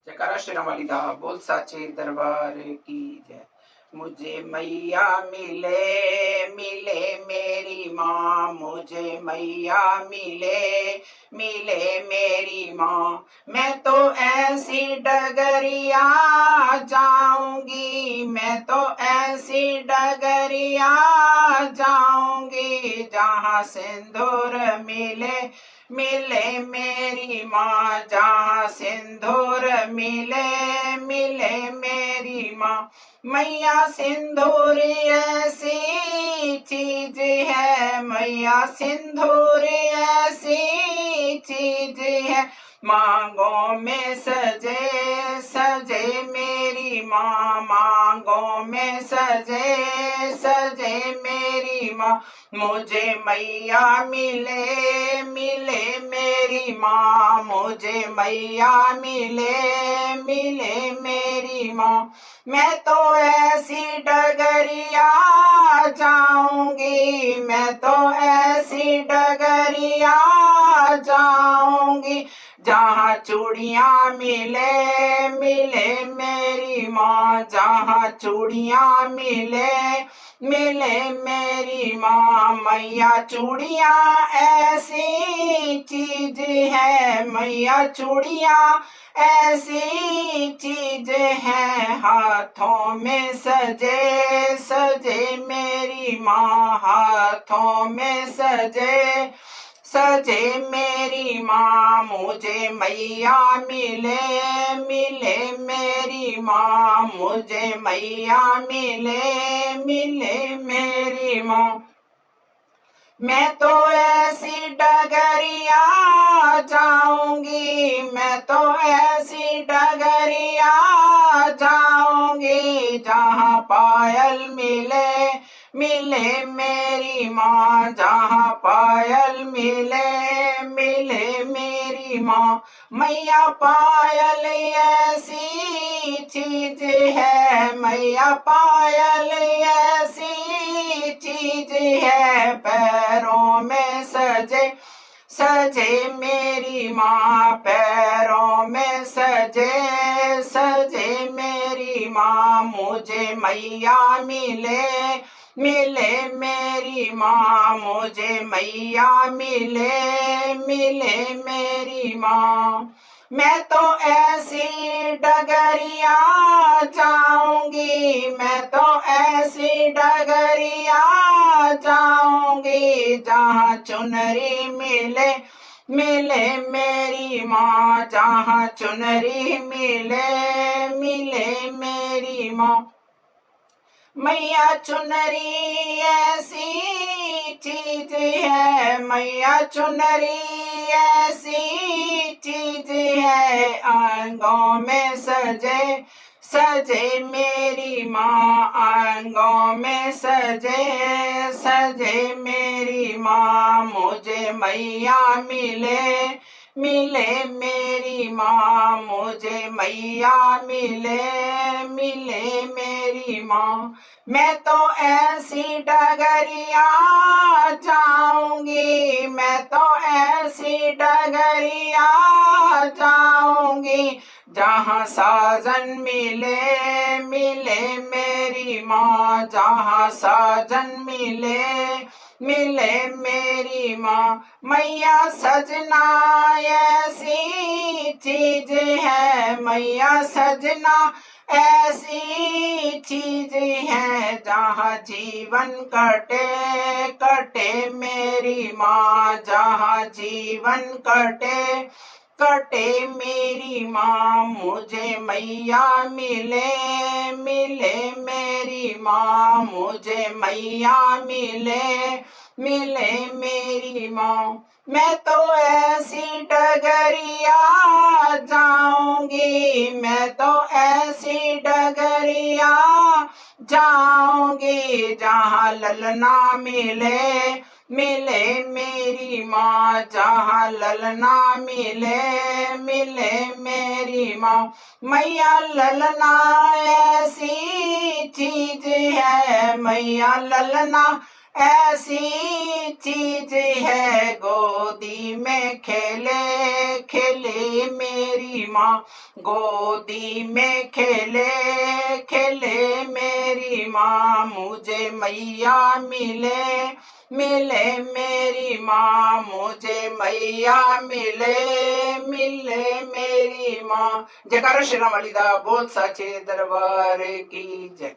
जयकारा श्री राम वाली दा बोल साचे दरबार की जय। मुझे मैया मिले मिले मेरी माँ, मुझे मैया मिले मिले मेरी माँ। मैं तो ऐसी डगरिया जाऊंगी, मैं तो ऐसी डगरिया जाऊंगी जहाँ सिंदूर मिले मिले मेरी माँ, जहाँ सिंदूर मिले मिले मेरी माँ। मैया सिंदूर ऐसी चीज है, मैया सिंदूर ऐसी चीज है, मांगों में सजे सजे मेरी माँ, मांगों में सजे सजे मेरी माँ। मुझे मैया मिले मिले मेरी माँ, मुझे मैया मिले मिले मेरी माँ। मैं तो ऐसी डगरिया जाऊंगी, मैं तो ऐसी डगरिया जाऊंगी जहाँ चूड़ियाँ मिले मिले मेरी माँ, जहाँ चूड़ियाँ मिले मिले मेरी माँ। मैया चूड़ियाँ ऐसी चीज है, मैया चूड़ियाँ ऐसी चीज है, हाथों में सजे सजे मेरी माँ, हाथों में सजे सजे मेरी माँ। मुझे मैया मिले मिले मेरी माँ, मुझे मैया मिले मिले मेरी माँ। मैं तो ऐसी डगरिया जाऊंगी, मैं तो ऐसी डगरिया जाऊंगी जहाँ पायल मिले मिले मेरी माँ, जहाँ पायल मिले मिले मेरी माँ। मैया पायल ऐसी चीज है, मैया पायल ऐसी चीज है, पैरों में सजे सजे मेरी माँ, पैरों में सजे सजे मेरी माँ। मुझे मैया मिले मिले मेरी माँ, मुझे मैया मिले मिले मेरी माँ। मैं तो ऐसी डगरिया जाऊंगी, मैं तो ऐसी डगरिया जाऊंगी जहाँ चुनरी मिले मिले मेरी माँ, जहाँ चुनरी मिले मिले मेरी माँ। मैया चुनरी ऐसी चीज है, मैया चुनरी ऐसी चीज है, आंगों में सजे सजे मेरी माँ, आंगों में सजे सजे मेरी माँ। मुझे मैया मिले मिले मेरी माँ, मुझे मैया मिले मिले मेरी माँ। मैं तो ऐसी डगरिया जाऊंगी, मैं तो ऐसी डगरिया जाऊंगी जहाँ साजन मिले मिले मेरी माँ, जहाँ साजन मिले मिले मेरी माँ। मैया सजना ऐसी चीज है, मैया सजना ऐसी चीज है जहाँ जीवन कटे कटे मेरी माँ, जहाँ जीवन कटे कटे मेरी माँ। मुझे मैया मिले मिले मेरी माँ, मुझे मैया मिले मिले मेरी माँ। मैं तो ऐसी डगरिया जाऊंगी, मैं तो ऐसी डगरिया जाऊंगी जहाँ ललना मिले मिले मेरी माँ, जहाँ ललना मिले मिले मेरी माँ। मैया ललना ऐसी चीज है, मैया ललना ऐसी चीज है गोदी में खेले खेले मेरी माँ, गोदी में खेले खेले मेरी माँ, मुझे मैया मिले मिले मेरी माँ, मुझे मैया मिले मिले मेरी माँ। जयकारा श्री राम वाली दा बोल साचे दरबार की जय।